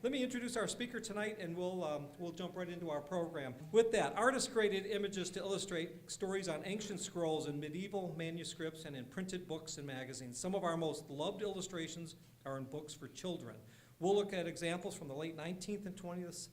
Let me introduce our speaker tonight, and we'll jump right into our program. With that, artists created images to illustrate stories on ancient scrolls in medieval manuscripts and in printed books and magazines. Some of our most loved illustrations are in books for children. We'll look at examples from the late 19th and 20th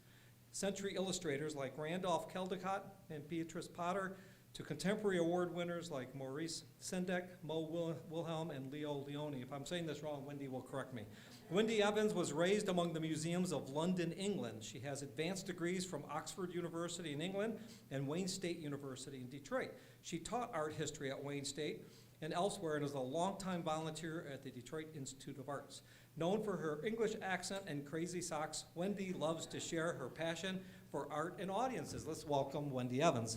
century illustrators like Randolph Caldecott and Beatrice Potter, to contemporary award winners like Maurice Sendak, Mo Wilhelm, and Leo Leone. If I'm saying this wrong, Wendy will correct me. Wendy Evans was raised among the museums of London, England. She has advanced degrees from Oxford University in England and Wayne State University in Detroit. She taught art history at Wayne State and elsewhere, and is a longtime volunteer at the Detroit Institute of Arts. Known for her English accent and crazy socks, Wendy loves to share her passion for art and audiences. Let's welcome Wendy Evans.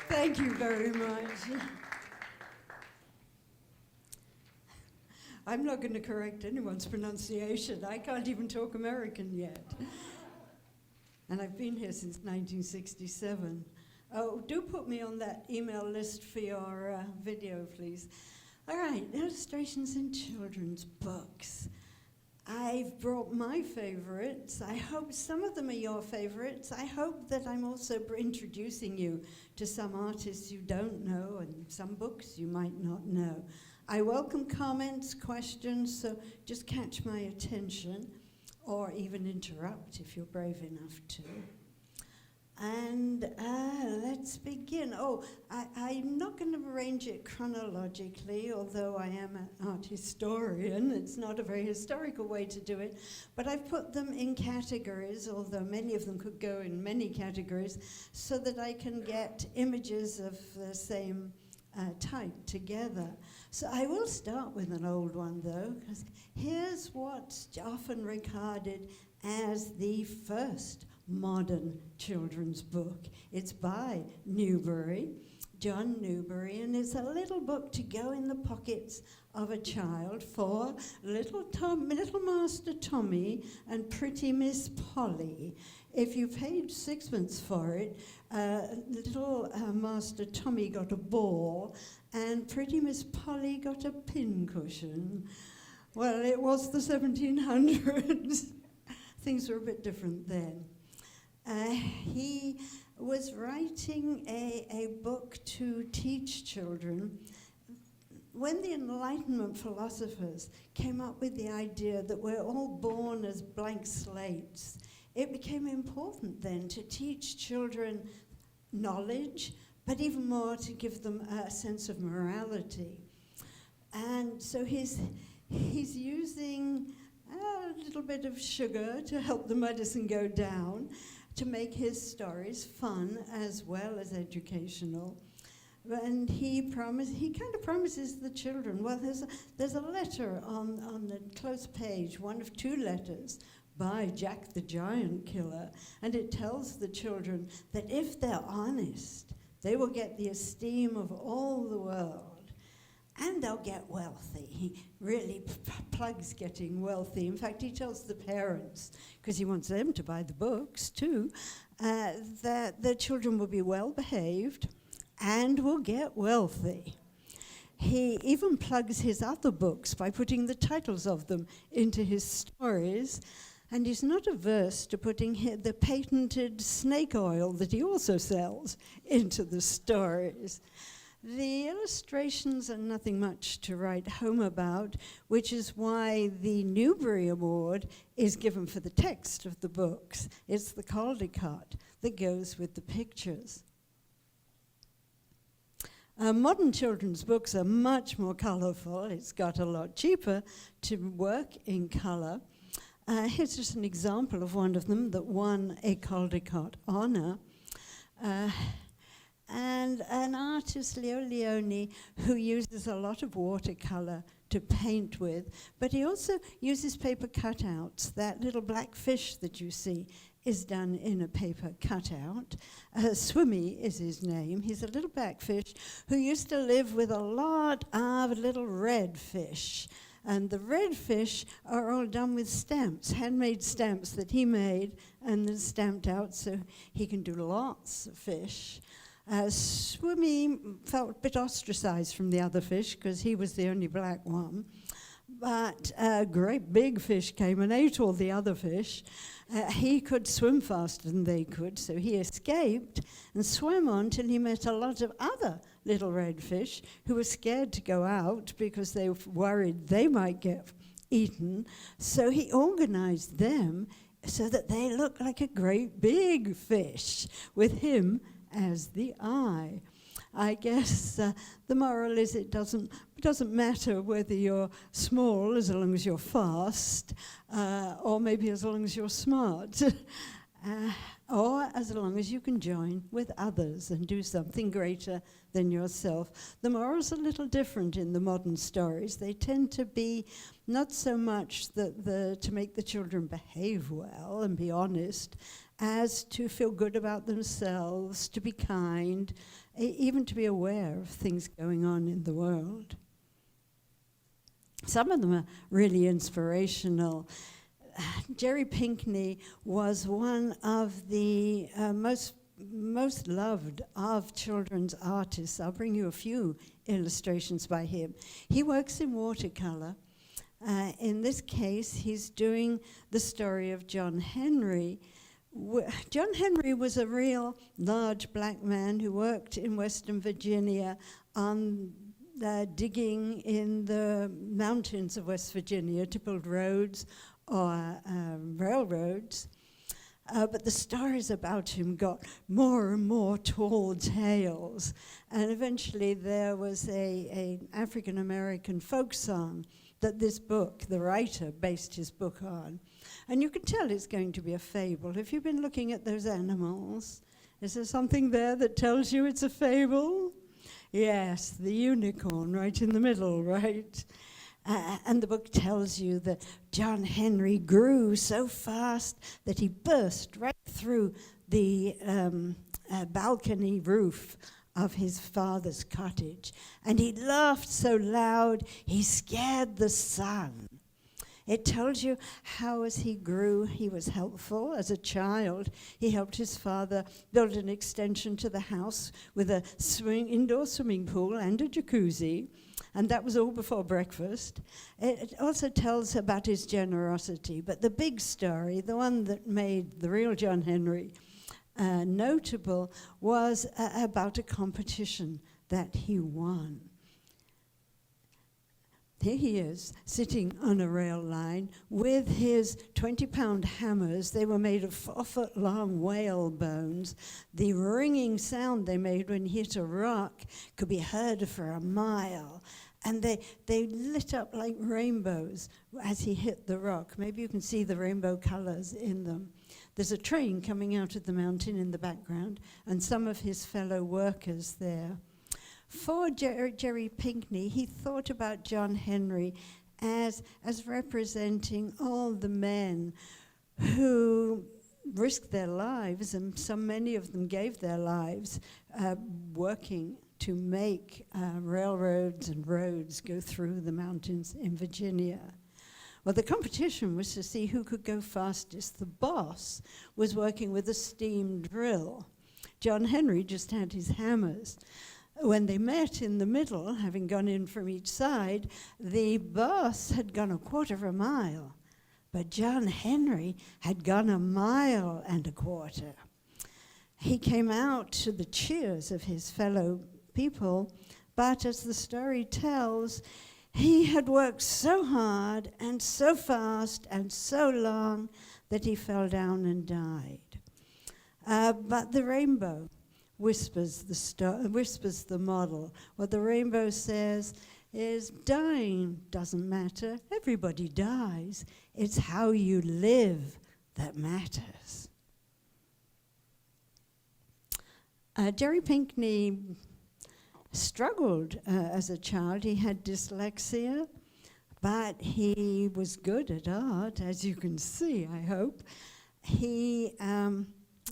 Thank you very much. I'm not going to correct anyone's pronunciation. I can't even talk American yet. And I've been here since 1967. Oh, do put me on that email list for your video, please. All right, illustrations in children's books. I've brought my favorites. I hope some of them are your favorites. I hope that I'm also introducing you to some artists you don't know and some books you might not know. I welcome comments, questions, so just catch my attention or even interrupt if you're brave enough to. And let's begin. I'm not going to arrange it chronologically, although I am an art historian. It's not a very historical way to do it. But I've put them in categories, although many of them could go in many categories, so that I can get images of the same type together. So I will start with an old one, though, because here's what's often regarded as the first modern children's book. It's by Newbery, John Newbery, and it's a little book to go in the pockets of a child for little Master Tommy and Pretty Miss Polly. If you paid sixpence for it, little Master Tommy got a ball and Pretty Miss Polly got a pincushion. Well, it was the 1700s. Things were a bit different then. He was writing a book to teach children. When the Enlightenment philosophers came up with the idea that we're all born as blank slates, it became important then to teach children knowledge, but even more to give them a sense of morality. And so he's using a little bit of sugar to help the medicine go down, to make his stories fun as well as educational. And he kind of promises the children, well, there's a letter on the close page, one of two letters by Jack the Giant Killer, and it tells the children that if they're honest, they will get the esteem of all the world. And they'll get wealthy. He really plugs getting wealthy. In fact, he tells the parents, because he wants them to buy the books too, that the children will be well behaved and will get wealthy. He even plugs his other books by putting the titles of them into his stories. And he's not averse to putting the patented snake oil that he also sells into the stories. The illustrations are nothing much to write home about, which is why the Newbery Award is given for the text of the books. It's the Caldecott that goes with the pictures. Modern children's books are much more colorful. It's got a lot cheaper to work in color. Here's just an example of one of them that won a Caldecott honor. And an artist, Leo Leone, who uses a lot of watercolor to paint with, but he also uses paper cutouts. That little black fish that you see is done in a paper cutout. Swimmy is his name. He's a little black fish who used to live with a lot of little red fish. And the red fish are all done with stamps, handmade stamps that he made and then stamped out so he can do lots of fish. Swimmy felt a bit ostracized from the other fish because he was the only black one. but a great big fish came and ate all the other fish. He could swim faster than they could, so he escaped and swam on till he met a lot of other little red fish who were scared to go out because they were worried they might get eaten. So he organized them so that they looked like a great big fish with him as the eye. I guess the moral is it doesn't matter whether you're small as long as you're fast, or maybe as long as you're smart, or as long as you can join with others and do something greater than yourself. The moral's a little different in the modern stories. They tend to be not so much to make the children behave well and be honest, as to feel good about themselves, to be kind, even to be aware of things going on in the world. Some of them are really inspirational. Jerry Pinkney was one of the most loved of children's artists. I'll bring you a few illustrations by him. He works in watercolor. In this case, he's doing the story of John Henry. John Henry was a real large black man who worked in Western Virginia on digging in the mountains of West Virginia to build roads or railroads. But the stories about him got more and more tall tales. And eventually there was an African-American folk song that this book, the writer, based his book on. And you can tell it's going to be a fable. Have you been looking at those animals? Is there something there that tells you it's a fable? Yes, the unicorn right in the middle, right? And the book tells you that John Henry grew so fast that he burst right through the balcony roof of his father's cottage. And he laughed so loud, he scared the sun. It tells you how as he grew, he was helpful. As a child, he helped his father build an extension to the house with a indoor swimming pool and a jacuzzi. And that was all before breakfast. It also tells about his generosity. But the big story, the one that made the real John Henry notable, was about a competition that he won. Here he is, sitting on a rail line with his 20-pound hammers. They were made of 4-foot-long whale bones. The ringing sound they made when he hit a rock could be heard for a mile. And they lit up like rainbows as he hit the rock. Maybe you can see the rainbow colors in them. There's a train coming out of the mountain in the background, and some of his fellow workers there. For Jerry Pinkney, he thought about John Henry as representing all the men who risked their lives, and many of them gave their lives working to make railroads and roads go through the mountains in Virginia. Well, the competition was to see who could go fastest. The boss was working with a steam drill. John Henry just had his hammers. When they met in the middle, having gone in from each side, the boss had gone a quarter of a mile, but John Henry had gone 1.25 miles. He came out to the cheers of his fellow people, but as the story tells, he had worked so hard and so fast and so long that he fell down and died. But the rainbow whispers the model. What the rainbow says is dying doesn't matter. Everybody dies. It's how you live that matters. Jerry Pinkney struggled as a child. He had dyslexia, but he was good at art, as you can see, I hope. He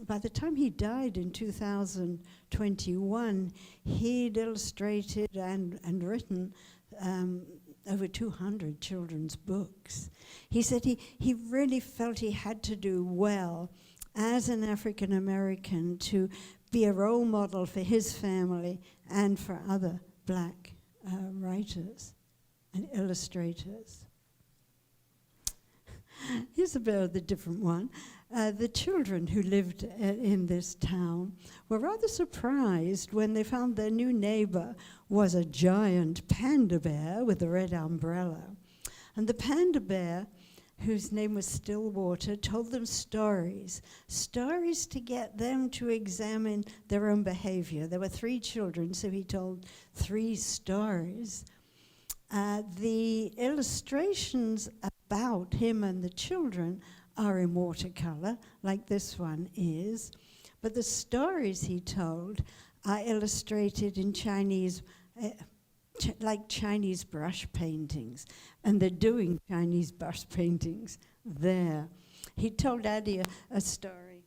by the time he died in 2021, he'd illustrated and written over 200 children's books. He said he really felt he had to do well as an African American to be a role model for his family and for other black writers and illustrators. Here's a bit of the different one. The children who lived in this town were rather surprised when they found their new neighbor was a giant panda bear with a red umbrella. And the panda bear, whose name was Stillwater, told them stories to get them to examine their own behavior. There were 3 children, so he told 3 stories. The illustrations about him and the children are in watercolor, like this one is, but the stories he told are illustrated in Chinese, like Chinese brush paintings, and they're doing Chinese brush paintings there. He told Addie a story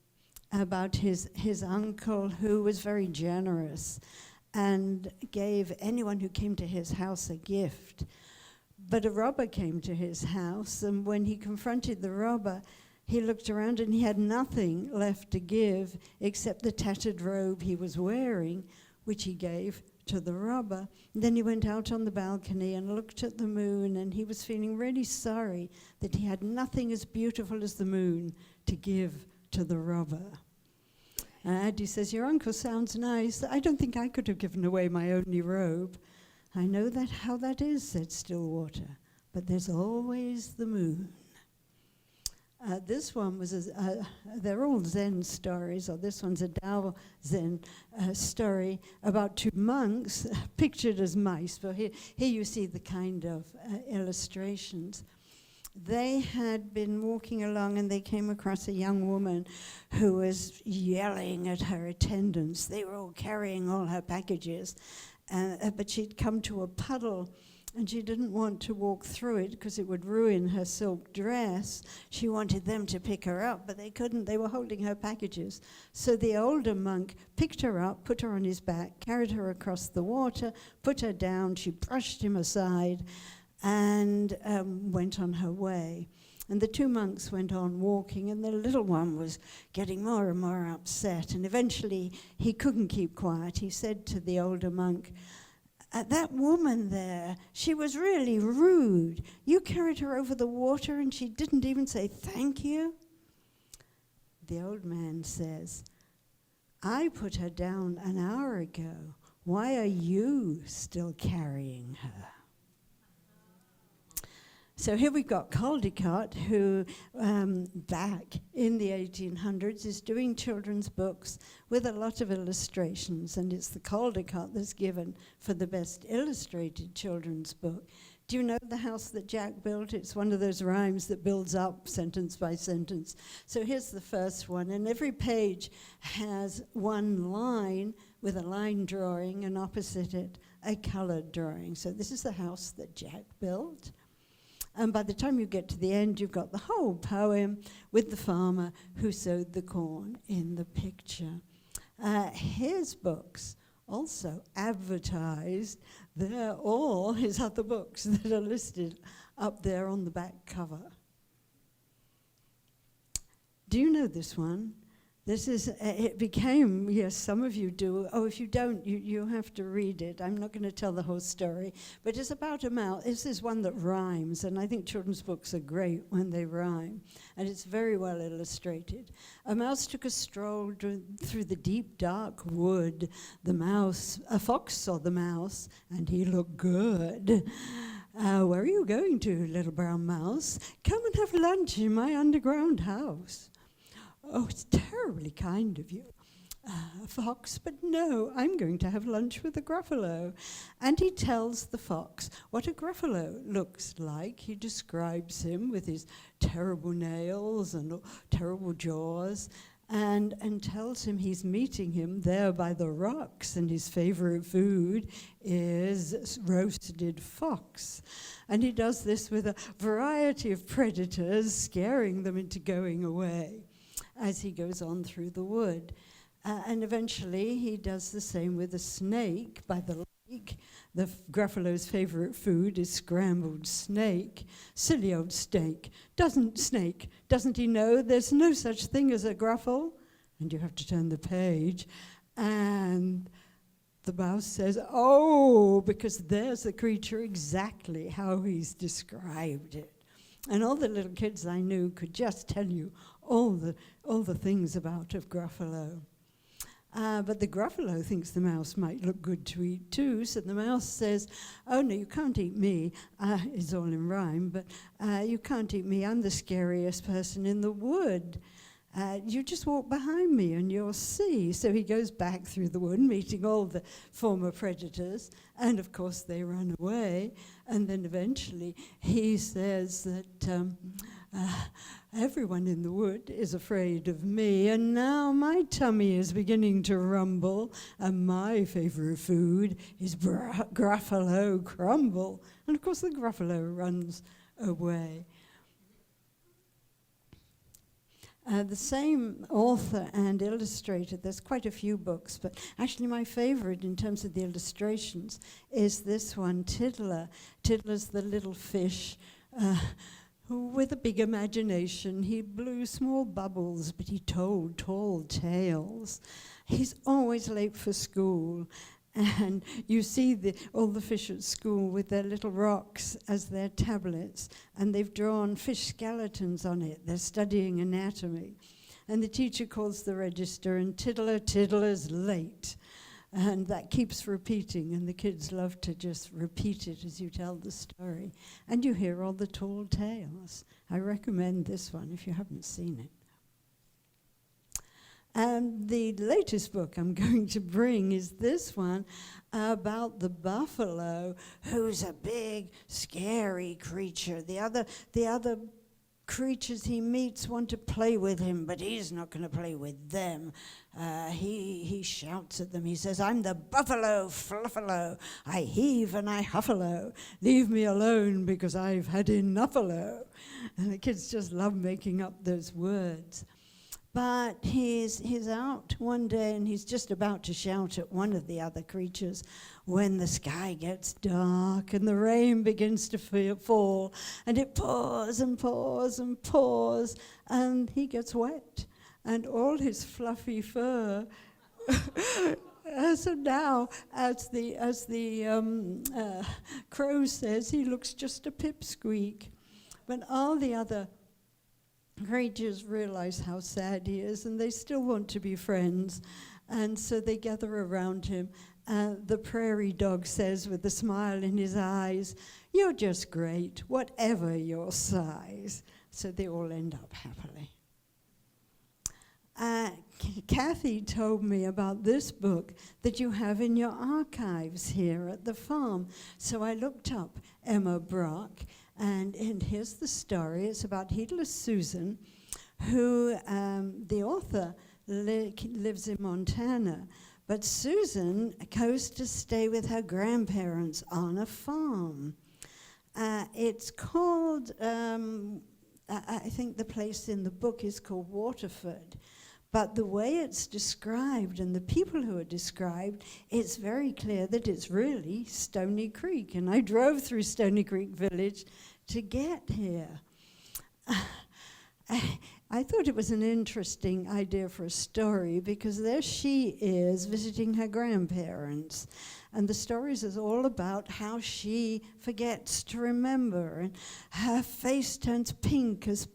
about his uncle who was very generous and gave anyone who came to his house a gift. But a robber came to his house, and when he confronted the robber, he looked around and he had nothing left to give except the tattered robe he was wearing, which he gave to the robber. And then he went out on the balcony and looked at the moon, and he was feeling really sorry that he had nothing as beautiful as the moon to give to the robber. Addie says, "Your uncle sounds nice. I don't think I could have given away my only robe." "I know that how that is," said Stillwater, "but there's always the moon." This one was, they're all Zen stories, or this one's a Tao Zen story about 2 monks pictured as mice. But here you see the kind of illustrations. They had been walking along and they came across a young woman who was yelling at her attendants. They were all carrying all her packages, but she'd come to a puddle and she didn't want to walk through it because it would ruin her silk dress. She wanted them to pick her up, but they couldn't. They were holding her packages. So the older monk picked her up, put her on his back, carried her across the water, put her down. She brushed him aside and went on her way. And the 2 monks went on walking, and the little one was getting more and more upset. And eventually he couldn't keep quiet. He said to the older monk, "That woman there, she was really rude. You carried her over the water and she didn't even say thank you." The old man says, "I put her down an hour ago. Why are you still carrying her?" So here we've got Caldecott, who back in the 1800s is doing children's books with a lot of illustrations, and it's the Caldecott that's given for the best illustrated children's book. Do you know The House That Jack Built? It's one of those rhymes that builds up sentence by sentence. So here's the first one, and every page has one line with a line drawing, and opposite it, a colored drawing. So this is the house that Jack built. And by the time you get to the end, you've got the whole poem with the farmer who sowed the corn in the picture. His books also advertised. They're all his other books that are listed up there on the back cover. Do you know this one? This is, it became, yes, some of you do. Oh, if you don't, you have to read it. I'm not going to tell the whole story. But it's about a mouse. This is one that rhymes, and I think children's books are great when they rhyme. And it's very well illustrated. A mouse took a stroll through the deep, dark wood. A fox saw the mouse, and he looked good. "Where are you going to, little brown mouse? Come and have lunch in my underground house." "Oh, it's terribly kind of you, fox, but no, I'm going to have lunch with a gruffalo." And he tells the fox what a gruffalo looks like. He describes him with his terrible nails and terrible jaws, and tells him he's meeting him there by the rocks, and his favorite food is roasted fox. And he does this with a variety of predators, scaring them into going away as he goes on through the wood. And eventually he does the same with a snake by the lake. The gruffalo's favorite food is scrambled snake. Silly old snake. Doesn't he know there's no such thing as a gruffle? And you have to turn the page. And the mouse says, "Oh," because there's the creature exactly how he's described it. And all the little kids I knew could just tell you all the things about a Gruffalo. But the Gruffalo thinks the mouse might look good to eat too, so the mouse says, "Oh no, you can't eat me." It's all in rhyme, but you can't eat me. I'm the scariest person in the wood. You just walk behind me and you'll see. So he goes back through the wood, meeting all the former predators, and of course they run away. And then eventually he says that everyone in the wood is afraid of me, and now my tummy is beginning to rumble, and my favorite food is Gruffalo crumble. And of course the Gruffalo runs away. The same author and illustrator, there's quite a few books, but actually my favorite in terms of the illustrations is this one, Tiddler. Tiddler's the little fish with a big imagination. He blew small bubbles, but he told tall tales. He's always late for school. And you see all the fish at school with their little rocks as their tablets, and they've drawn fish skeletons on it. They're studying anatomy. And the teacher calls the register, and Tiddler's late. And that keeps repeating, and the kids love to just repeat it as you tell the story. And you hear all the tall tales. I recommend this one if you haven't seen it. And the latest book I'm going to bring is this one about the buffalo, who's a big, scary creature. The other creatures he meets want to play with him, but he's not going to play with them. He shouts at them. He says, "I'm the buffalo fluffalo. I heave and I huffalo. Leave me alone because I've had enough-alo." And the kids just love making up those words. But he's out one day and he's just about to shout at one of the other creatures when the sky gets dark and the rain begins to fall, and it pours and pours and pours, and he gets wet, and all his fluffy fur. So now, as the crow says, he looks just a pipsqueak. But all the other creatures realize how sad he is, and they still want to be friends, and so they gather around him. The prairie dog says with a smile in his eyes, "You're just great, whatever your size." So they all end up happily. Kathy told me about this book that you have in your archives here at the farm. So I looked up Emma Brock, and here's the story. It's about Heedless Susan, who the author lives in Montana. But Susan goes to stay with her grandparents on a farm. It's called, I think the place in the book is called Waterford. But the way it's described and the people who are described, it's very clear that it's really Stony Creek. And I drove through Stony Creek Village to get here. I thought it was an interesting idea for a story because there she is visiting her grandparents. And the story is all about how she forgets to remember. And her face turns pink as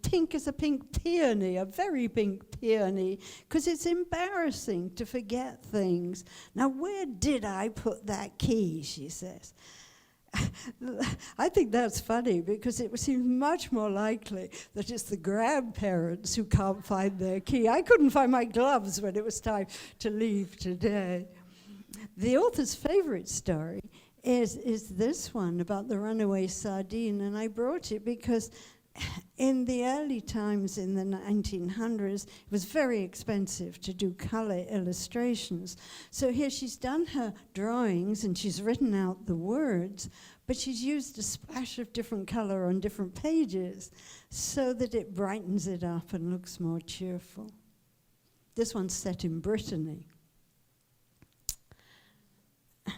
a pink peony, a very pink peony, because it's embarrassing to forget things. Now, where did I put that key, she says. I think that's funny because it seems much more likely that it's the grandparents who can't find their key. I couldn't find my gloves when it was time to leave today. The author's favorite story is this one about the runaway sardine, and I brought it because in the early times in the 1900s, it was very expensive to do color illustrations. So here she's done her drawings and she's written out the words, but she's used a splash of different color on different pages so that it brightens it up and looks more cheerful. This one's set in Brittany.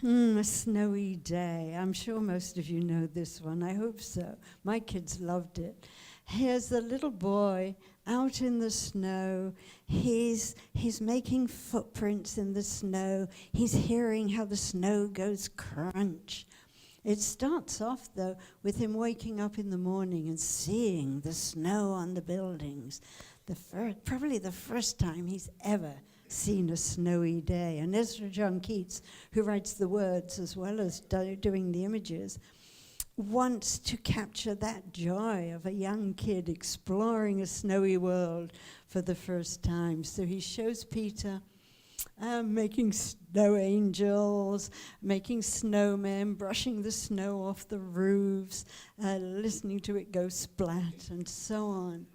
A snowy day. I'm sure most of you know this one. I hope so. My kids loved it. Here's the little boy out in the snow. He's making footprints in the snow. He's hearing how the snow goes crunch. It starts off, though, with him waking up in the morning and seeing the snow on the buildings. Probably the first time he's ever seen a snowy day. And Ezra John Keats, who writes the words as well as doing the images, wants to capture that joy of a young kid exploring a snowy world for the first time. So he shows Peter making snow angels, making snowmen, brushing the snow off the roofs, listening to it go splat, and so on.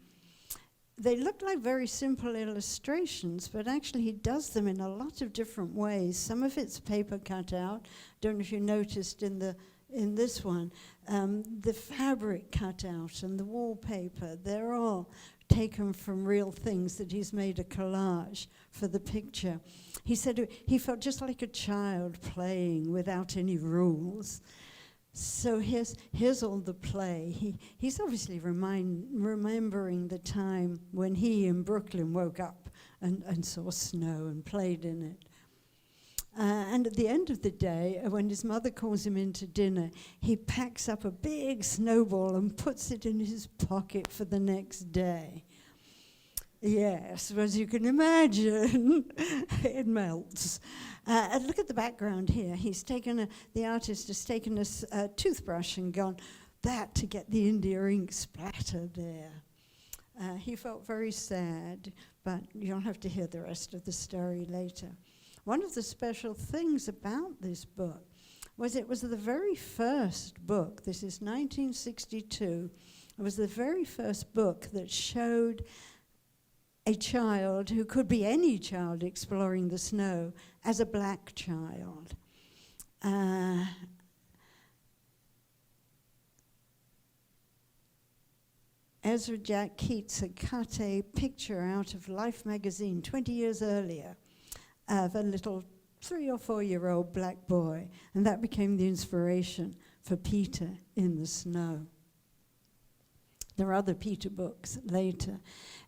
They look like very simple illustrations, but actually he does them in a lot of different ways. Some of it's paper cut out. Don't know if you noticed in this one, the fabric cut out and the wallpaper, they're all taken from real things that he's made a collage for the picture. He said he felt just like a child playing without any rules. So here's all the play. He's obviously remembering the time when he in Brooklyn woke up and saw snow and played in it. And at the end of the day, when his mother calls him in to dinner, he packs up a big snowball and puts it in his pocket for the next day. Yes, as you can imagine, it melts. Look at the background here. The artist has taken a toothbrush and gone that to get the India ink splattered there. He felt very sad, but you'll have to hear the rest of the story later. One of the special things about this book was it was the very first book. This is 1962. It was the very first book that showed a child who could be any child exploring the snow as a black child. Ezra Jack Keats had cut a picture out of Life magazine 20 years earlier of a little 3 or 4-year-old black boy, and that became the inspiration for Peter in the Snow. There are other Peter books later.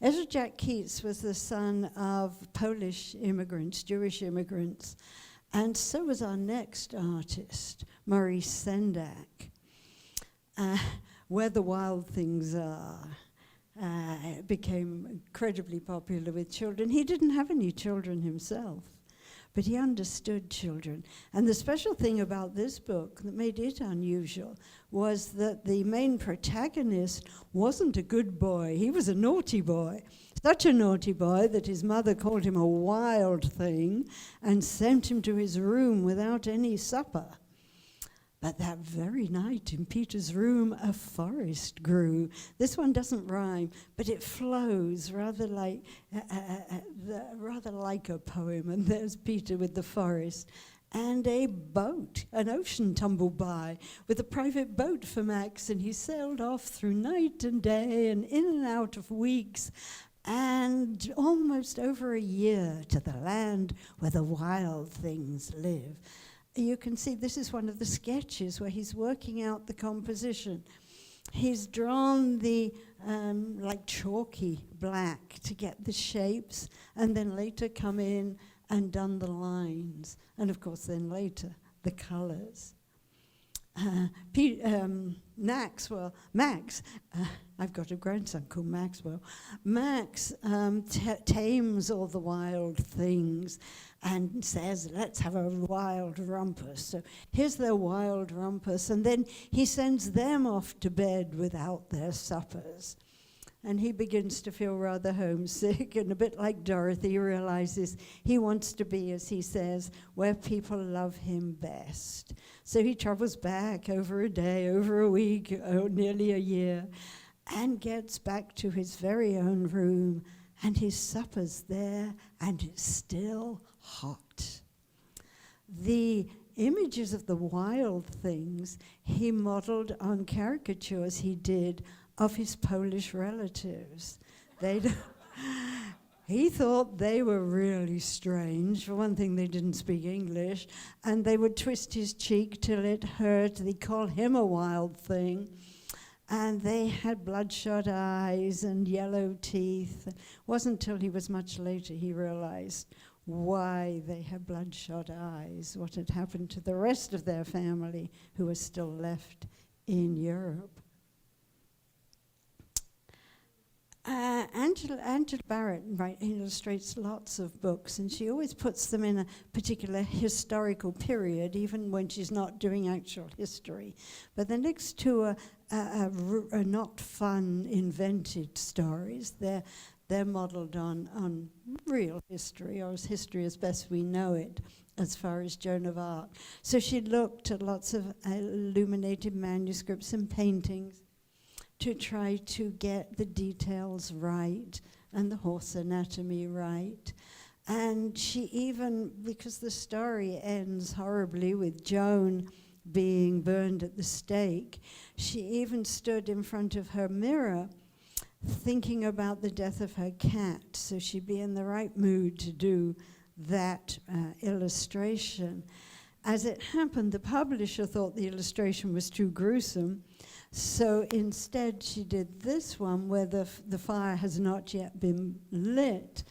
Ezra Jack Keats was the son of Polish immigrants, Jewish immigrants, and so was our next artist, Maurice Sendak. Where the Wild Things Are became incredibly popular with children. He didn't have any children himself, but he understood children. And the special thing about this book that made it unusual was that the main protagonist wasn't a good boy. He was a naughty boy. Such a naughty boy that his mother called him a wild thing and sent him to his room without any supper. But that very night in Peter's room, a forest grew. This one doesn't rhyme, but it flows rather like a poem. And there's Peter with the forest. And a boat, an ocean tumbled by with a private boat for Max. And he sailed off through night and day and in and out of weeks and almost over a year to the land where the wild things live. You can see this is one of the sketches where he's working out the composition. He's drawn the like chalky black to get the shapes, and then later come in and done the lines, and of course then later the colors. Max, I've got a grandson called Maxwell. Max tames all the wild things and says, let's have a wild rumpus. So here's their wild rumpus, and then he sends them off to bed without their suppers. And he begins to feel rather homesick, and a bit like Dorothy, realizes he wants to be, as he says, where people love him best. So he travels back over a day, over a week, nearly a year, and gets back to his very own room, and his supper's there, and it's still hot. The images of the wild things he modeled on caricatures he did of his Polish relatives. He thought they were really strange. For one thing, they didn't speak English, and they would twist his cheek till it hurt. They call him a wild thing. And they had bloodshot eyes and yellow teeth. It wasn't till he was much later he realized why they had bloodshot eyes, what had happened to the rest of their family who were still left in Europe. Angela Barrett illustrates lots of books, and she always puts them in a particular historical period, even when she's not doing actual history. But they're next to a not fun, invented stories. They're modeled on real history, or as history as best we know it, as far as Joan of Arc. So she looked at lots of illuminated manuscripts and paintings to try to get the details right and the horse anatomy right. And she even, because the story ends horribly with Joan being burned at the stake, she even stood in front of her mirror thinking about the death of her cat, so she'd be in the right mood to do that illustration. As it happened, the publisher thought the illustration was too gruesome, so instead she did this one where the fire has not yet been lit,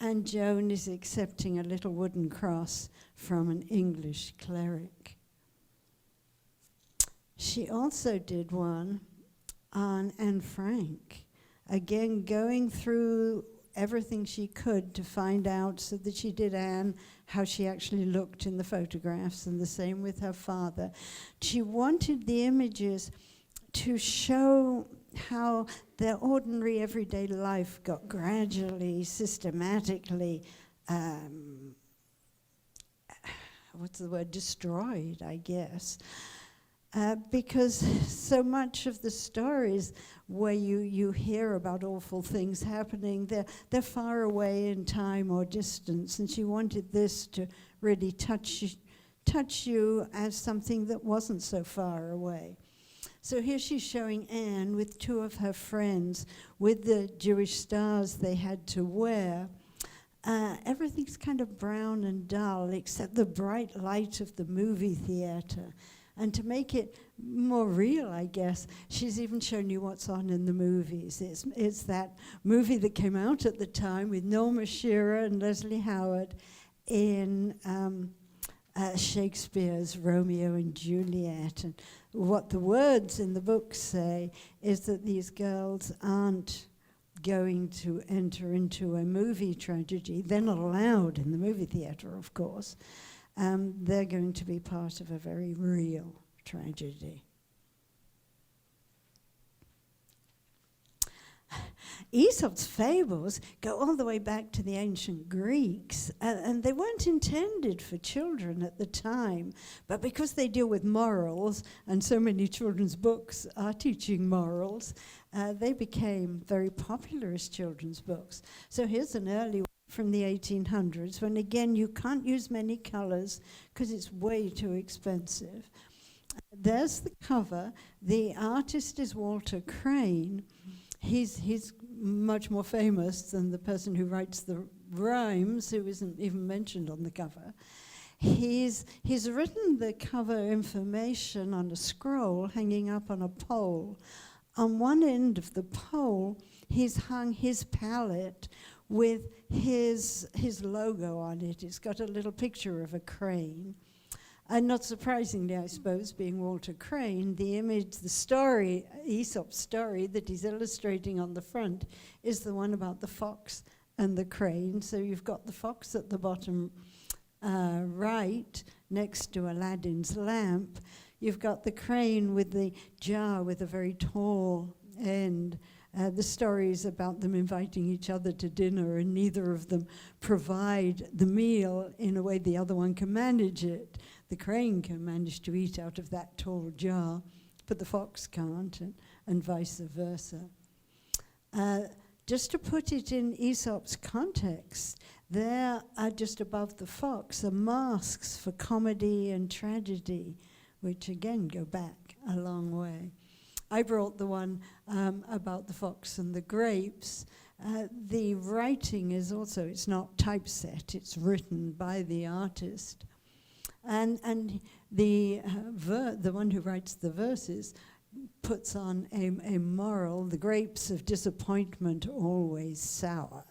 and Joan is accepting a little wooden cross from an English cleric. She also did one on Anne Frank, again going through everything she could to find out, so that she did Anne how she actually looked in the photographs, and the same with her father. She wanted the images to show how their ordinary everyday life got gradually, systematically, destroyed, I guess. Because so much of the stories where you hear about awful things happening, they're far away in time or distance, and she wanted this to really touch you as something that wasn't so far away. So here she's showing Anne with two of her friends with the Jewish stars they had to wear. Everything's kind of brown and dull except the bright light of the movie theater. And to make it more real, I guess, she's even shown you what's on in the movies. It's that movie that came out at the time with Norma Shearer and Leslie Howard in Shakespeare's Romeo and Juliet. And what the words in the book say is that these girls aren't going to enter into a movie tragedy. They're not allowed in the movie theater, of course. They're going to be part of a very real tragedy. Aesop's fables go all the way back to the ancient Greeks, and they weren't intended for children at the time, but because they deal with morals, and so many children's books are teaching morals, they became very popular as children's books. So here's an early one from the 1800s, when again you can't use many colors because it's way too expensive. There's the cover. The artist is Walter Crane. He's much more famous than the person who writes the rhymes, who isn't even mentioned on the cover. He's written the cover information on a scroll hanging up on a pole. On one end of the pole, he's hung his palette with his logo on it. It's got a little picture of a crane. And not surprisingly, I suppose, being Walter Crane, the image, the story, Aesop's story that he's illustrating on the front is the one about the fox and the crane. So you've got the fox at the bottom right, next to Aladdin's lamp. You've got the crane with the jar with a very tall end. The story is about them inviting each other to dinner, and neither of them provide the meal in a way the other one can manage it. The crane can manage to eat out of that tall jar, but the fox can't, and vice versa. Just to put it in Aesop's context, there are just above the fox are masks for comedy and tragedy, which again go back a long way. I brought the one about the fox and the grapes. The writing is also, it's not typeset, it's written by the artist. And the one who writes the verses puts on a moral, the grapes of disappointment always sour.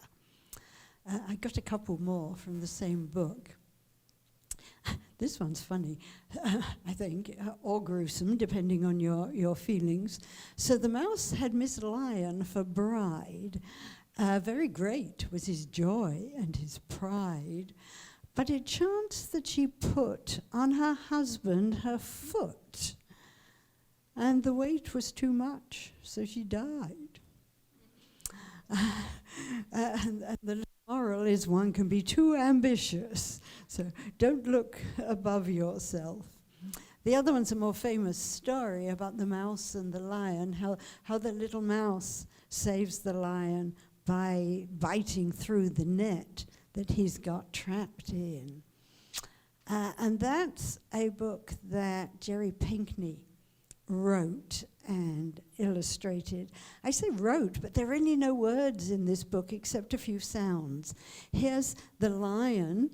I got a couple more from the same book. This one's funny, I think, or gruesome, depending on your feelings. So the mouse had Miss Lion for bride. Very great was his joy and his pride. But it chanced that she put on her husband her foot, and the weight was too much, so she died. And the moral is one can be too ambitious, so don't look above yourself. The other one's a more famous story about the mouse and the lion, how the little mouse saves the lion by biting through the net that he's got trapped in. And that's a book that Jerry Pinkney wrote and illustrated. I say wrote, but there are really no words in this book except a few sounds. Here's the lion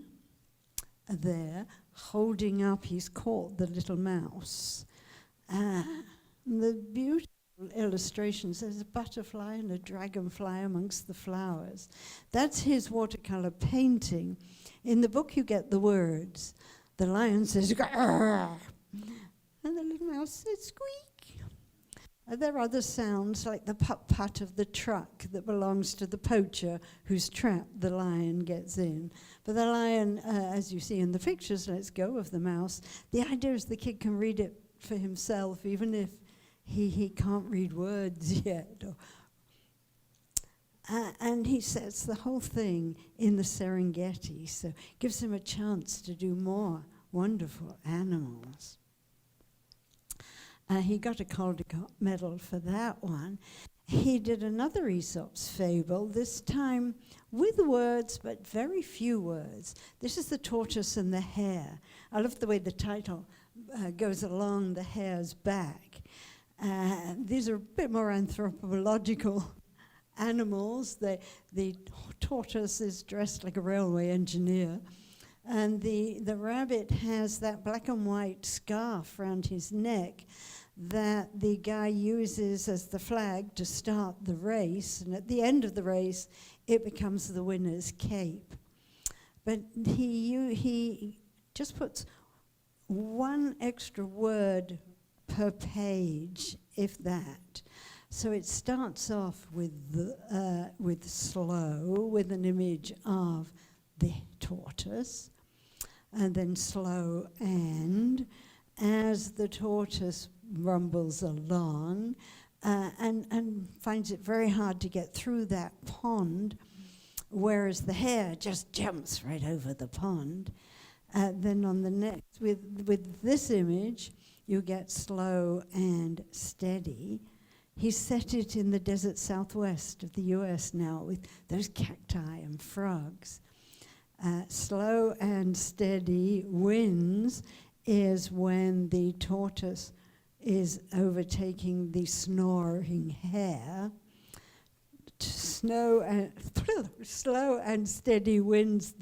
there holding up, he's caught the little mouse. The beautiful illustrations, there's a butterfly and a dragonfly amongst the flowers. That's his watercolor painting. In the book you get the words. The lion says, "Grrr," and the little mouse says, "Squeak." There are other sounds like the putt-putt of the truck that belongs to the poacher whose trap the lion gets in. But the lion, as you see in the pictures, lets go of the mouse. The idea is the kid can read it for himself, even if he can't read words yet. And he sets the whole thing in the Serengeti, so gives him a chance to do more wonderful animals. He got a Caldecott Medal for that one. He did another Aesop's fable, this time with words, but very few words. This is The Tortoise and the Hare. I love the way the title goes along the hare's back. These are a bit more anthropological animals. The tortoise is dressed like a railway engineer, and the rabbit has that black and white scarf around his neck that the guy uses as the flag to start the race, and at the end of the race it becomes the winner's cape. But he just puts one extra word per page, if that. So it starts off with slow, with an image of the tortoise, and then slow and, as the tortoise rumbles along and finds it very hard to get through that pond, whereas the hare just jumps right over the pond. Then on the next, with this image, you get slow and steady. He set it in the desert southwest of the US now with those cacti and frogs. Slow and steady wins is when the tortoise is overtaking the snoring hare. Slow and steady wins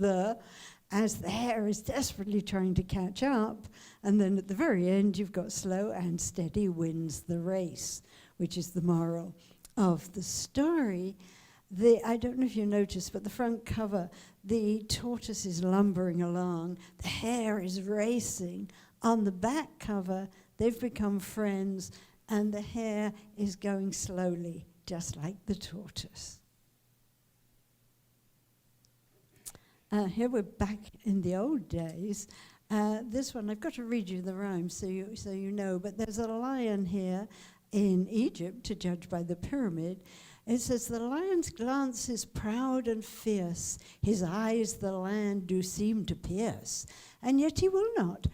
as the hare is desperately trying to catch up. And then at the very end, you've got slow and steady wins the race, which is the moral of the story. I don't know if you noticed, but the front cover, the tortoise is lumbering along, the hare is racing. On the back cover, they've become friends, and the hare is going slowly, just like the tortoise. Here we're back in the old days. This one, I've got to read you the rhyme so you know, but there's a lion here in Egypt, to judge by the pyramid. It says, the lion's glance is proud and fierce, his eyes the land do seem to pierce, and yet he will not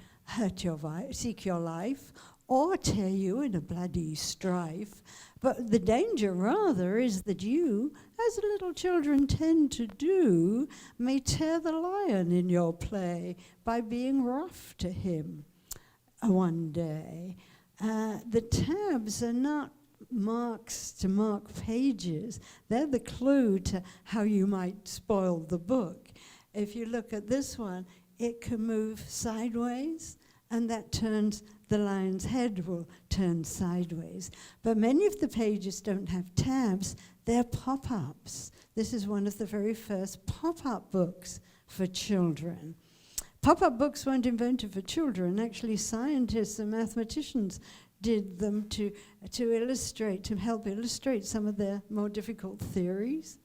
seek your life, or tear you in a bloody strife. But the danger rather is that you, as little children tend to do, may tear the lion in your play by being rough to him one day. The tabs are not marks to mark pages. They're the clue to how you might spoil the book. If you look at this one, it can move sideways, and that turns, the lion's head will turn sideways. But many of the pages don't have tabs. they're pop-ups. This is one of the very first pop-up books for children. Pop-up books weren't invented for children. Actually, scientists and mathematicians did them to illustrate, to help illustrate some of their more difficult theories.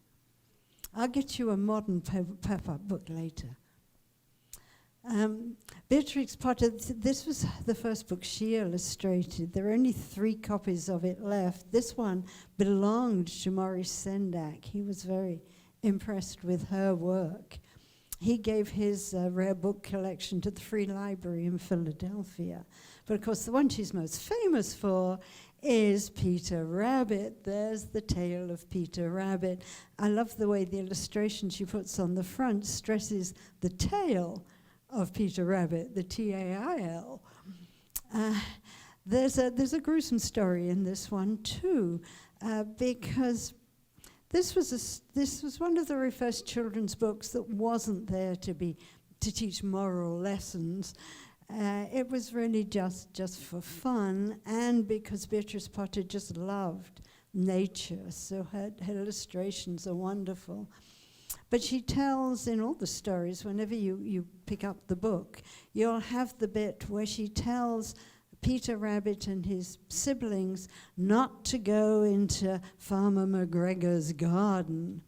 I'll get you a modern pop-up book later. Beatrix Potter, this was the first book she illustrated. There are only 3 copies of it left. This one belonged to Maurice Sendak. He was very impressed with her work. He gave his rare book collection to the Free Library in Philadelphia. But of course, the one she's most famous for is Peter Rabbit. There's the tale of Peter Rabbit. I love the way the illustration she puts on the front stresses the tail of Peter Rabbit, the T-A-I-L. There's a gruesome story in this one too, because this was one of the very first children's books that wasn't there to teach moral lessons. It was really just for fun, and because Beatrice Potter just loved nature, so her illustrations are wonderful. But she tells in all the stories, whenever you pick up the book, you'll have the bit where she tells Peter Rabbit and his siblings not to go into Farmer McGregor's garden.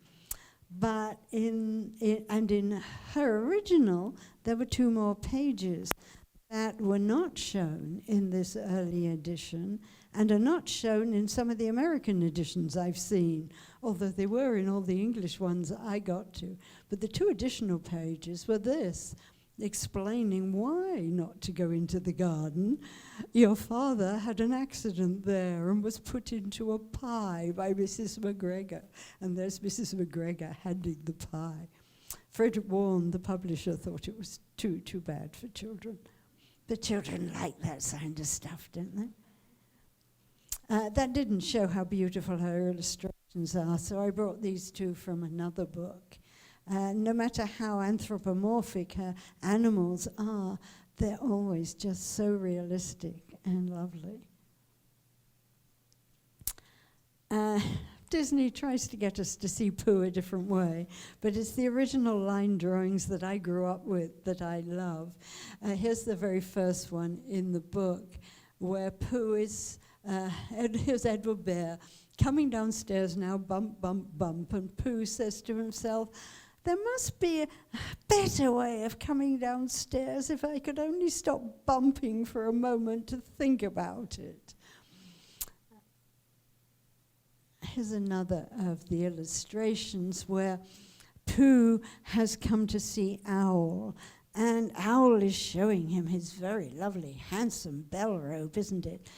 But in her original, there were 2 more pages that were not shown in this early edition and are not shown in some of the American editions I've seen, although they were in all the English ones I got to. But the 2 additional pages were this, explaining why not to go into the garden. Your father had an accident there and was put into a pie by Mrs. McGregor. And there's Mrs. McGregor handing the pie. Frederick Warne, the publisher, thought it was too bad for children. But children like that kind of stuff, don't they? That didn't show how beautiful her illustrations are, so I brought these 2 from another book. No matter how anthropomorphic her animals are, they're always just so realistic and lovely. Disney tries to get us to see Pooh a different way, but it's the original line drawings that I grew up with that I love. Here's the very first one in the book, where Pooh is, here's Edward Bear, coming downstairs now, bump, bump, bump, and Pooh says to himself, there must be a better way of coming downstairs if I could only stop bumping for a moment to think about it. Here's another of the illustrations where Pooh has come to see Owl, and Owl is showing him his very lovely, handsome bell robe, isn't it?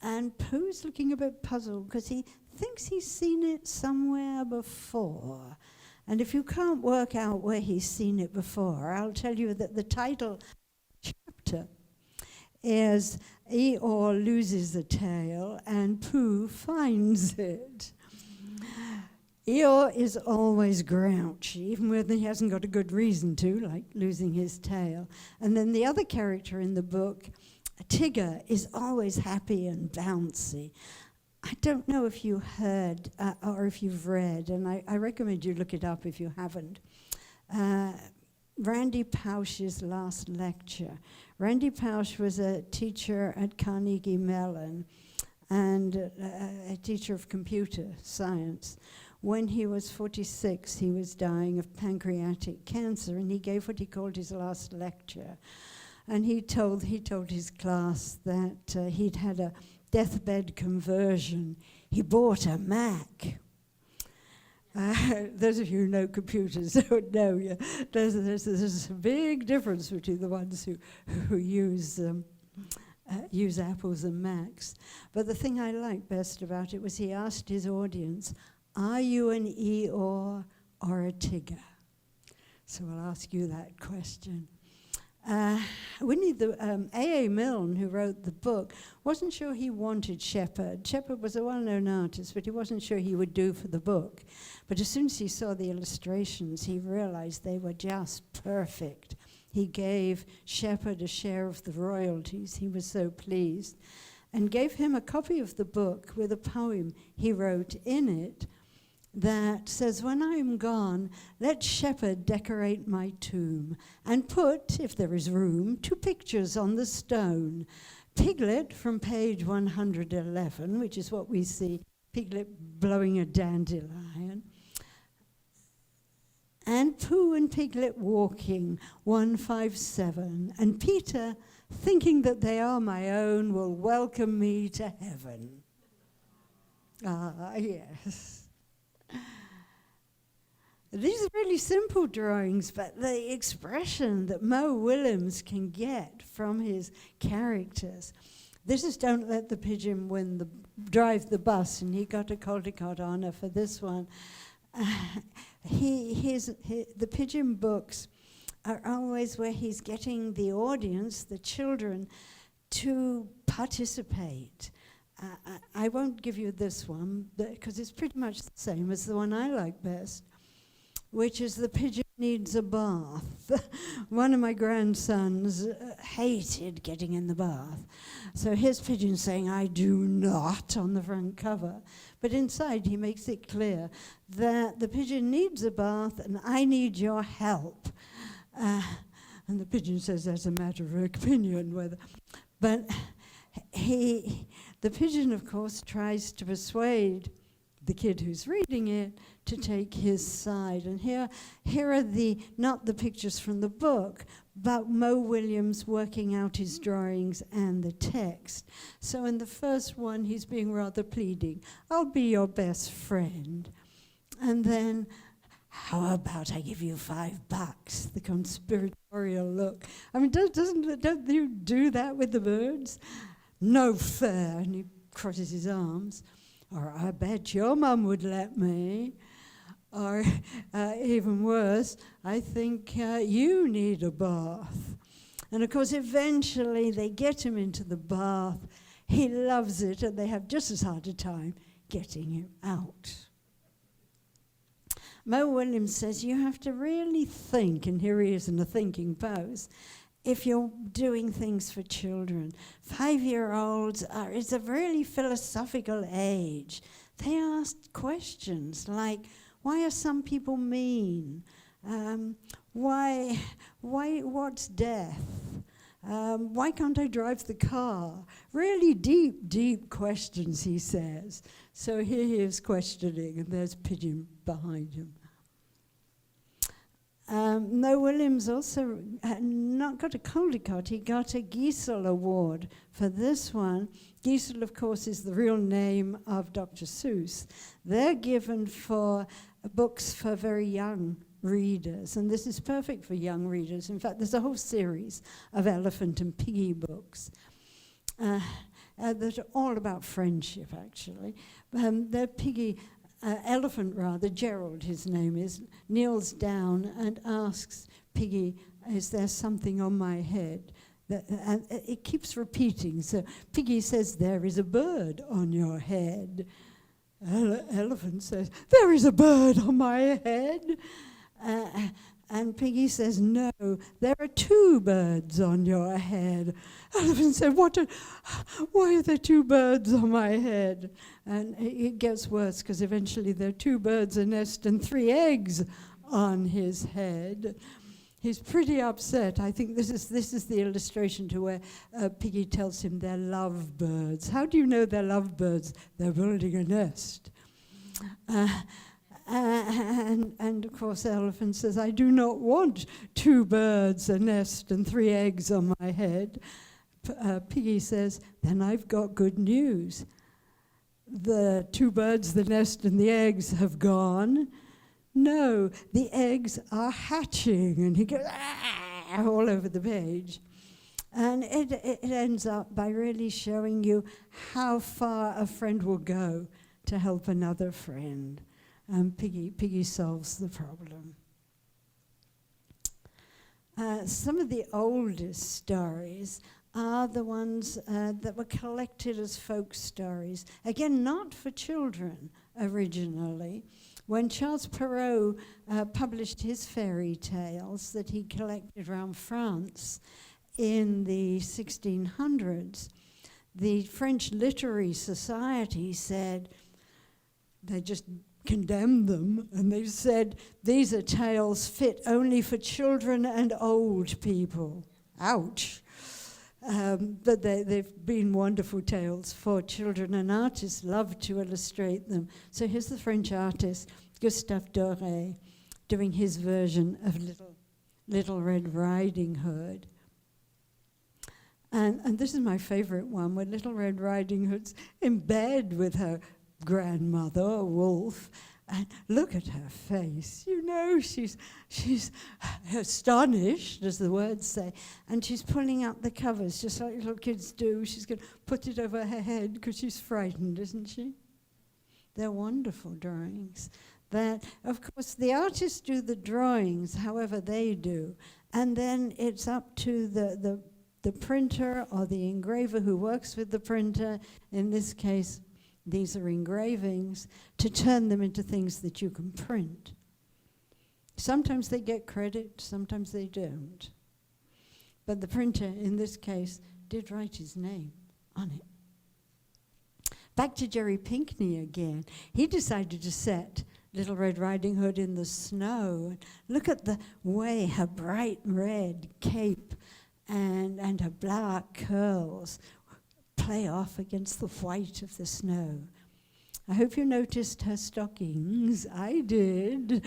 And Pooh's looking a bit puzzled because he thinks he's seen it somewhere before. And if you can't work out where he's seen it before, I'll tell you that the title chapter is Eeyore loses a tail and Pooh finds it. Eeyore is always grouchy, even when he hasn't got a good reason to, like losing his tail. And then the other character in the book, Tigger, is always happy and bouncy. I don't know if you heard or if you've read, and I recommend you look it up if you haven't. Randy Pausch's last lecture. Randy Pausch was a teacher at Carnegie Mellon and a teacher of computer science. When he was 46, he was dying of pancreatic cancer, and he gave what he called his last lecture. And he told his class that he'd had a deathbed conversion. He bought a Mac. Those of you who know computers don't know. Yeah. There's a big difference between the ones who use Apples and Macs. But the thing I liked best about it was he asked his audience, are you an Eeyore or a Tigger? So I'll ask you that question. A.A. Milne, who wrote the book, wasn't sure he wanted Shepard. Shepard was a well-known artist, but he wasn't sure he would do for the book. But as soon as he saw the illustrations, he realized they were just perfect. He gave Shepard a share of the royalties. He was so pleased. And gave him a copy of the book with a poem he wrote in it. that says, when I am gone, let shepherd decorate my tomb, and put, if there is room, 2 pictures on the stone. Piglet from page 111, which is what we see, Piglet blowing a dandelion. And Pooh and Piglet walking, 157. And Peter, thinking that they are my own, will welcome me to heaven. Ah, yes. These are really simple drawings, but the expression that Mo Willems can get from his characters. This is Don't Let the Pigeon Drive the Bus, and he got a Caldecott honor for this one. The pigeon books are always where he's getting the audience, the children, to participate. I won't give you this one, because it's pretty much the same as the one I like best, which is The Pigeon Needs a Bath. One of my grandsons hated getting in the bath. So here's Pigeon saying, I do not, on the front cover. But inside he makes it clear that the pigeon needs a bath and I need your help. And the pigeon says that's a matter of opinion. But the pigeon, of course, tries to persuade the kid who's reading it to take his side. And here are not the pictures from the book, but Mo Willems working out his drawings and the text. So in the first one, he's being rather pleading. I'll be your best friend. And then, how about I give you $5? The conspiratorial look. I mean, don't you do that with the birds? No fair. And he crosses his arms. Or I bet your mum would let me. Or even worse, I think you need a bath. And of course, eventually they get him into the bath. He loves it, and they have just as hard a time getting him out. Mo Willems says you have to really think, and here he is in a thinking pose, if you're doing things for children. 5-year-olds it's a really philosophical age. They ask questions like, why are some people mean? What's death? Why can't I drive the car? Really deep questions, he says. So here he is questioning, and there's Pigeon behind him. Mo Willems also not got a Caldecott, he got a Giesel Award for this one. Giesel, of course, is the real name of Dr. Seuss. They're given for books for very young readers, and this is perfect for young readers. In fact, there's a whole series of Elephant and Piggy books that are all about friendship, actually. The Piggy... Elephant, Gerald, his name is, kneels down and asks Piggy, is there something on my head? And it keeps repeating. So Piggy says, there is a bird on your head. Elephant says, there is a bird on my head. And Piggy says, no, there are 2 birds on your head. Elephant said, why are there 2 birds on my head? And it gets worse, because eventually there are 2 birds, a nest, and 3 eggs on his head. He's pretty upset. I think this is the illustration to where Piggy tells him they're lovebirds. How do you know they're lovebirds? They're building a nest. And of course, Elephant says, I do not want 2 birds, a nest, and 3 eggs on my head. Piggy says, then I've got good news. The 2 birds, the nest, and the eggs have gone. No, the eggs are hatching. And he goes, all over the page. And it ends up by really showing you how far a friend will go to help another friend. And Piggy solves the problem. Some of the oldest stories are the ones that were collected as folk stories. Again, not for children originally. When Charles Perrault published his fairy tales that he collected around France in the 1600s, the French Literary Society said, they just condemned them, and they said, these are tales fit only for children and old people. Ouch. But they've been wonderful tales for children, and artists love to illustrate them. So here's the French artist, Gustave Doré, doing his version of Little Red Riding Hood. And this is my favorite one, where Little Red Riding Hood's in bed with her grandmother, a wolf, and look at her face. You know, she's astonished, as the words say, and she's pulling up the covers, just like little kids do. She's going to put it over her head because she's frightened, isn't she? They're wonderful drawings. That, of course, the artists do the drawings however they do, and then it's up to the printer or the engraver who works with the printer, in this case, these are engravings, to turn them into things that you can print. Sometimes they get credit, sometimes they don't. But the printer, in this case, did write his name on it. Back to Jerry Pinkney again. He decided to set Little Red Riding Hood in the snow. Look at the way her bright red cape and her black curls play off against the white of the snow. I hope you noticed her stockings. I did.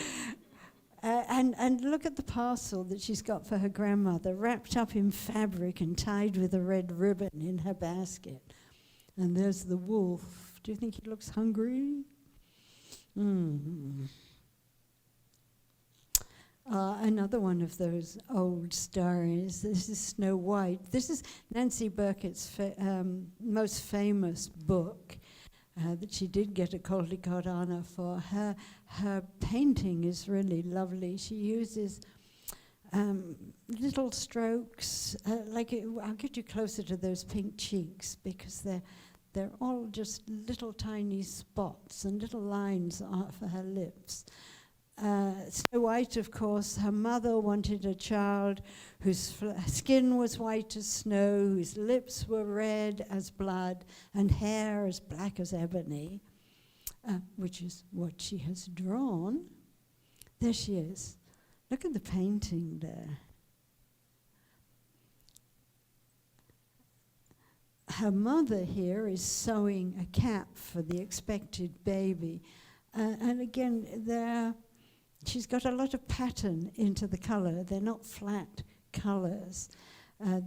And look at the parcel that she's got for her grandmother, wrapped up in fabric and tied with a red ribbon in her basket. And there's the wolf. Do you think he looks hungry? Another one of those old stories. This is Snow White. This is Nancy Burkett's most famous book that she did get a Caldecott honor for. Her painting is really lovely. She uses little strokes. I'll get you closer to those pink cheeks because they're all just little tiny spots and little lines for her lips. Snow White, of course, her mother wanted a child whose skin was white as snow, whose lips were red as blood, and hair as black as ebony, which is what she has drawn. There she is. Look at the painting there. Her mother here is sewing a cap for the expected baby. And again, she's got a lot of pattern into the color. They're not flat colors.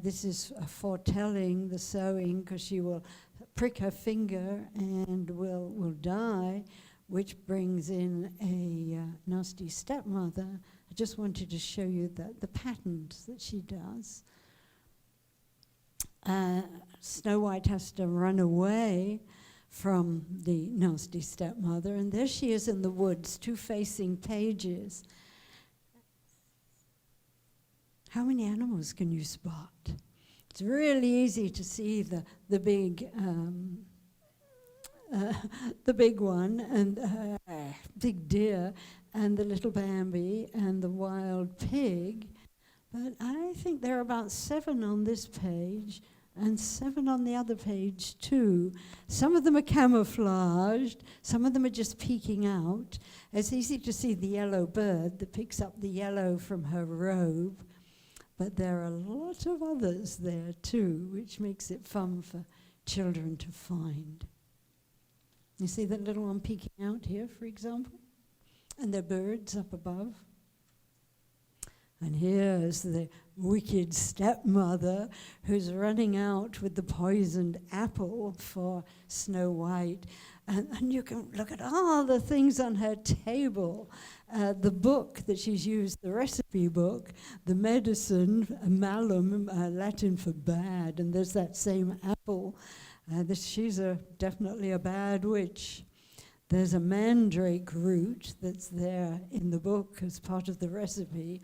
This is foretelling the sewing because she will prick her finger and will die, which brings in a nasty stepmother. I just wanted to show you the patterns that she does. Snow White has to run away from the nasty stepmother, and there she is in the woods, two facing pages. How many animals can you spot? It's really easy to see the big one, and big deer, and the little Bambi, and the wild pig. But I think there are about 7 on this page, and 7 on the other page too. Some of them are camouflaged, some of them are just peeking out. It's easy to see the yellow bird that picks up the yellow from her robe, but there are a lot of others there too, which makes it fun for children to find. You see that little one peeking out here, for example? And there are birds up above. And here's the wicked stepmother who's running out with the poisoned apple for Snow White. And you can look at all the things on her table. The book that she's used, the recipe book, the medicine, malum, Latin for bad, and there's that same apple. She's definitely a bad witch. There's a mandrake root that's there in the book as part of the recipe.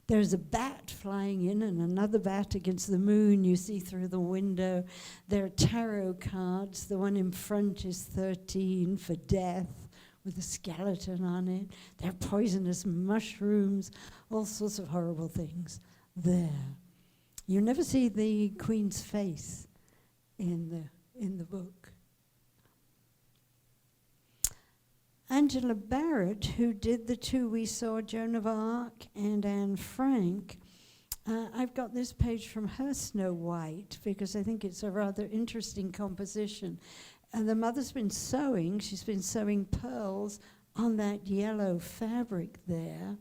There's a bat flying in and another bat against the moon you see through the window. There are tarot cards. The one in front is 13 for death with a skeleton on it. There are poisonous mushrooms, all sorts of horrible things there. You never see the queen's face in the book. Angela Barrett, who did the two we saw, Joan of Arc and Anne Frank, I've got this page from her Snow White because I think it's a rather interesting composition. And the mother's been sewing, she's been sewing pearls on that yellow fabric there.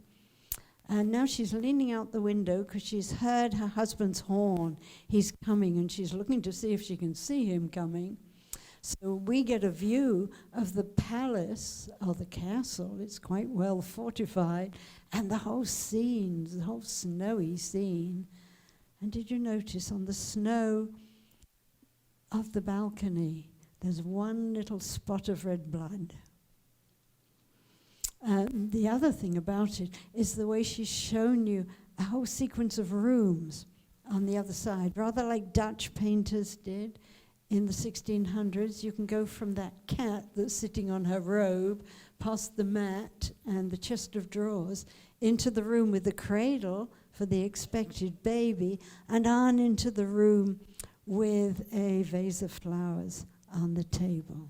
And now she's leaning out the window because she's heard her husband's horn. He's coming, and she's looking to see if she can see him coming. So we get a view of the palace, or the castle. It's quite well fortified, and the whole scene, the whole snowy scene. And did you notice on the snow of the balcony, there's one little spot of red blood? The other thing about it is the way she's shown you a whole sequence of rooms on the other side, rather like Dutch painters did in the 1600s. You can go from that cat that's sitting on her robe, past the mat and the chest of drawers, into the room with the cradle for the expected baby, and on into the room with a vase of flowers on the table.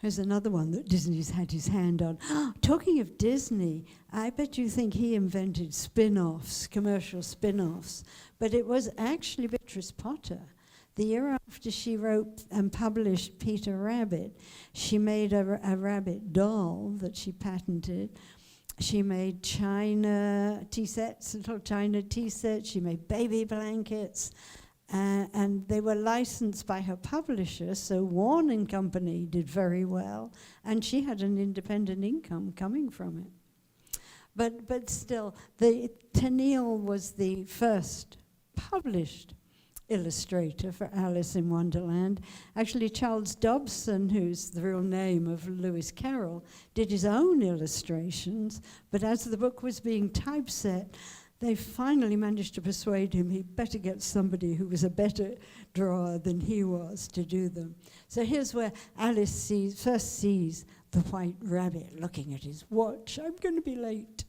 Here's another one that Disney's had his hand on. Talking of Disney, I bet you think he invented spin-offs, commercial spin-offs, but it was actually Beatrice Potter. The year after she wrote and published Peter Rabbit, she made a rabbit doll that she patented. She made china tea sets, little china tea sets. She made baby blankets. And they were licensed by her publisher, so Warren and Company did very well, and she had an independent income coming from it. But still, Tenniel was the first published illustrator for Alice in Wonderland. Actually, Charles Dobson, who's the real name of Lewis Carroll, did his own illustrations, but as the book was being typeset, they finally managed to persuade him he'd better get somebody who was a better drawer than he was to do them. So here's where Alice first sees the white rabbit looking at his watch. I'm going to be late.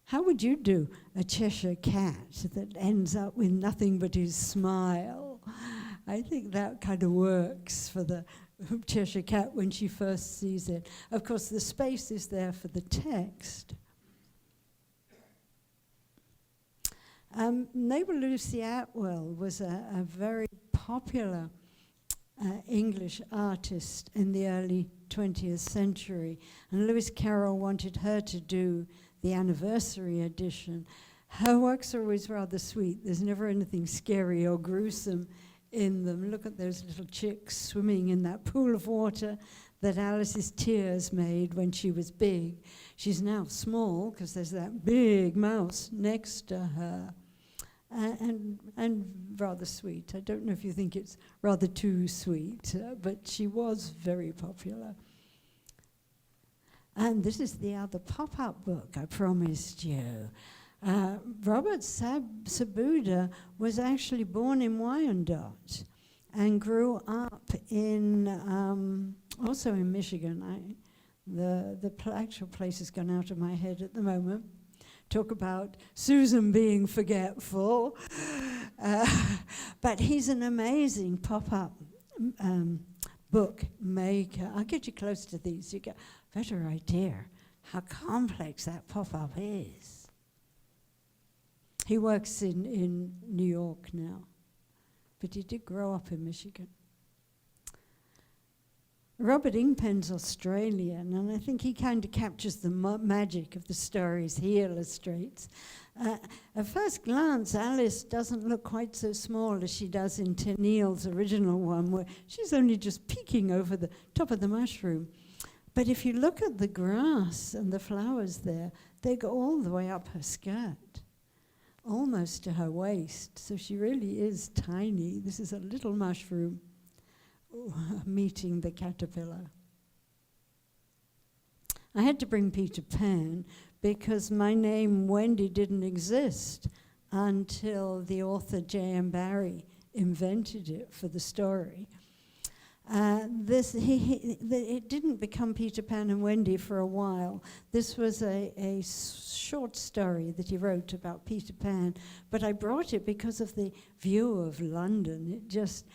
How would you do a Cheshire cat that ends up with nothing but his smile? I think that kind of works for the Cheshire cat when she first sees it. Of course, the space is there for the text. Neighbor Lucy Atwell was a very popular English artist in the early 20th century, and Lewis Carroll wanted her to do the anniversary edition. Her works are always rather sweet. There's never anything scary or gruesome in them. Look at those little chicks swimming in that pool of water that Alice's tears made when she was big. She's now small because there's that big mouse next to her. And rather sweet. I don't know if you think it's rather too sweet, but she was very popular. And this is the other pop-up book I promised you. Robert Sabuda was actually born in Wyandotte and grew up in also in Michigan. The actual place has gone out of my head at the moment. Talk about Susan being forgetful. But he's an amazing pop-up book maker. I'll get you close to these. You get a better idea how complex that pop-up is. He works in New York now, but he did grow up in Michigan. Robert Ingpen's Australian, and I think he kind of captures the magic of the stories he illustrates. At first glance, Alice doesn't look quite so small as she does in Tenniel's original one, where she's only just peeking over the top of the mushroom. But if you look at the grass and the flowers there, they go all the way up her skirt, almost to her waist. So she really is tiny. This is a little mushroom meeting the caterpillar. I had to bring Peter Pan because my name Wendy didn't exist until the author J.M. Barrie invented it for the story. It didn't become Peter Pan and Wendy for a while. This was a short story that he wrote about Peter Pan, but I brought it because of the view of London. It just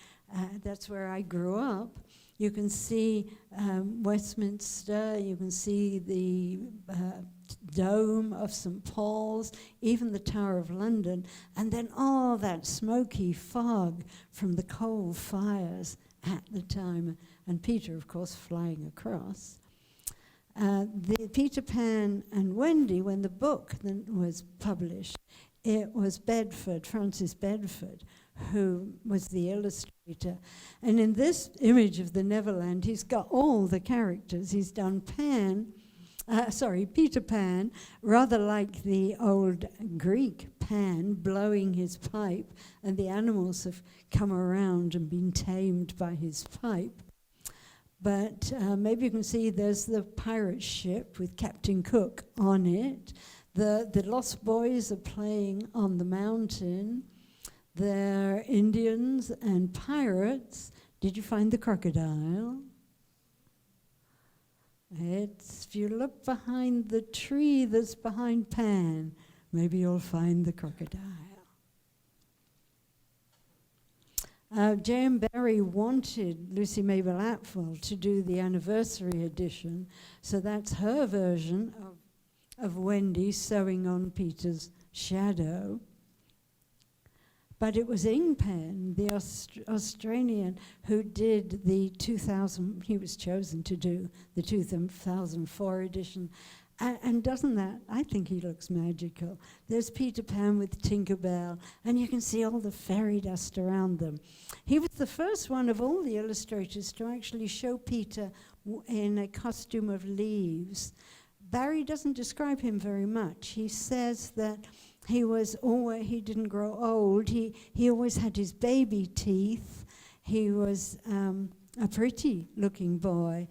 That's where I grew up. You can see Westminster, you can see the dome of St. Paul's, even the Tower of London, and then all that smoky fog from the coal fires at the time, and Peter, of course, flying across. The Peter Pan and Wendy, when the book then was published, it was Bedford, Francis Bedford, who was the illustrator. And in this image of the Neverland, he's got all the characters. He's done Peter Pan, rather like the old Greek Pan, blowing his pipe, and the animals have come around and been tamed by his pipe. But maybe you can see there's the pirate ship with Captain Cook on it. The Lost Boys are playing on the mountain. They're Indians and pirates. Did you find the crocodile? If you look behind the tree that's behind Pan, maybe you'll find the crocodile. J.M. Barrie wanted Lucy Mabel Atwell to do the anniversary edition, so that's her version of Wendy sewing on Peter's shadow. But it was Ingpen, the Australian, who did the 2000, he was chosen to do the 2004 edition. And doesn't that, I think he looks magical. There's Peter Pan with Tinkerbell, and you can see all the fairy dust around them. He was the first one of all the illustrators to actually show Peter in a costume of leaves. Barrie doesn't describe him very much. He says that he didn't grow old. He always had his baby teeth. He was a pretty looking boy.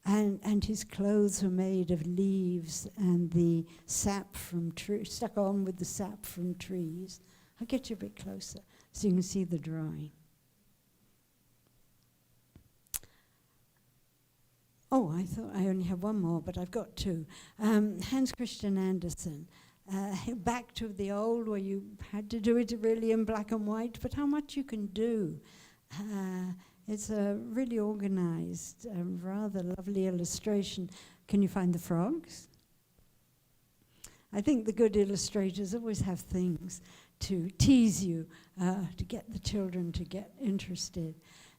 And his clothes were made of leaves and the sap from trees, stuck on with the sap from trees. I'll get you a bit closer so you can see the drawing. Oh, I thought I only have one more, but I've got two. Hans Christian Andersen. Back to the old where you had to do it really in black and white, but how much you can do. It's a really organized, rather lovely illustration. Can you find the frogs? I think the good illustrators always have things to tease you, to get the children to get interested.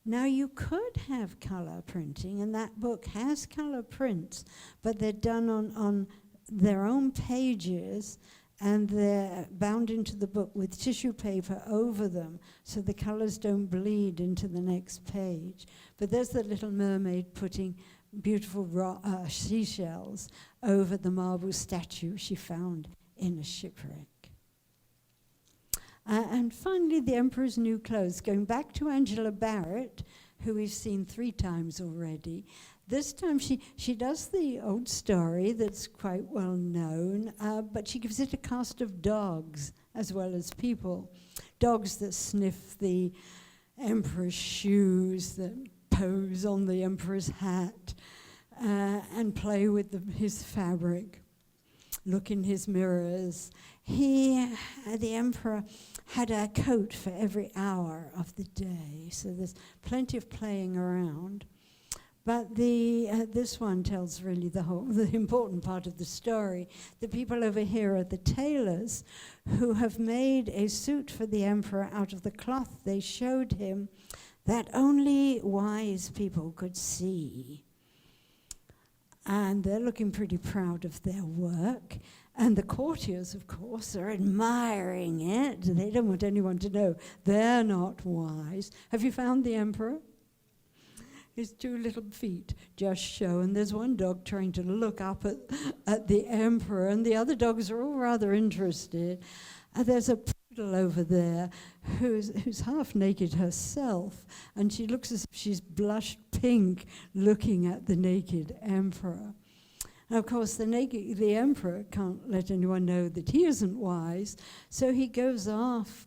Now, you could have color printing, and that book has color prints, but they're done on their own pages, and they're bound into the book with tissue paper over them so the colors don't bleed into the next page. But there's the little mermaid putting beautiful seashells over the marble statue she found in a shipwreck. And finally, the Emperor's New Clothes. Going back to Angela Barrett, who we've seen 3 times already. This time she does the old story that's quite well known, but she gives it a cast of dogs as well as people. Dogs that sniff the emperor's shoes, that pose on the emperor's hat, and play with his fabric, look in his mirrors. The emperor had a coat for every hour of the day, so there's plenty of playing around. But this one tells really the important part of the story. The people over here are the tailors who have made a suit for the emperor out of the cloth they showed him that only wise people could see. And they're looking pretty proud of their work. And the courtiers, of course, are admiring it. They don't want anyone to know they're not wise. Have you found the emperor? His 2 little feet just show, and there's one dog trying to look up at the emperor, and the other dogs are all rather interested. There's a poodle over there who's half naked herself, and she looks as if she's blushed pink looking at the naked emperor. Now, of course, the emperor can't let anyone know that he isn't wise, so he goes off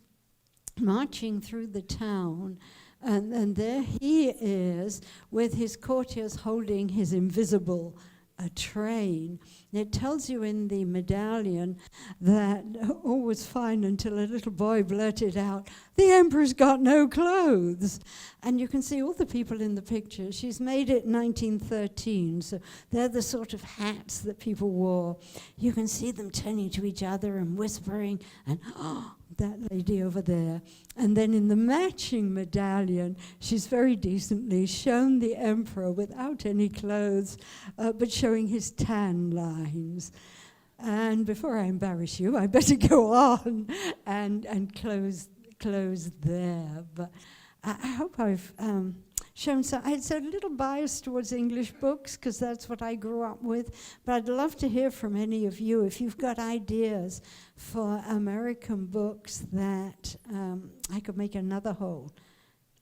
marching through the town. And there he is with his courtiers holding his invisible a train. It tells you in the medallion that all was fine until a little boy blurted out, "The emperor's got no clothes." And you can see all the people in the picture. She's made it 1913, so they're the sort of hats that people wore. You can see them turning to each other and whispering, and that lady over there. And then in the matching medallion, she's very decently shown the emperor without any clothes, but showing his tan lines. And before I embarrass you, I better go on and close there. But I hope I've shown some. It's a little biased towards English books because that's what I grew up with. But I'd love to hear from any of you if you've got ideas for American books that I could make another whole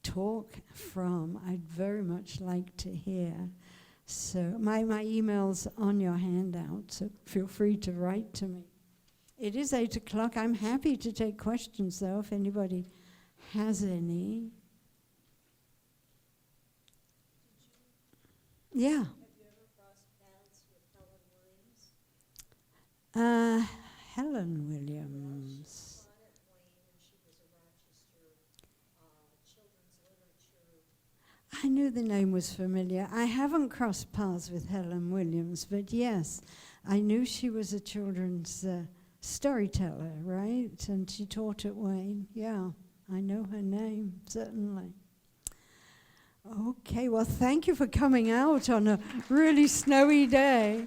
talk from. I'd very much like to hear. So my email's on your handout, so feel free to write to me. It is 8 o'clock. I'm happy to take questions, though, if anybody has any. Yeah. Have you ever crossed paths with Helen Williams? Helen Williams. She taught at Wayne when she was a Rochester children's literature. I knew the name was familiar. I haven't crossed paths with Helen Williams, but yes, I knew she was a children's storyteller, right? And she taught at Wayne. Yeah, I know her name, certainly. Okay, well, thank you for coming out on a really snowy day.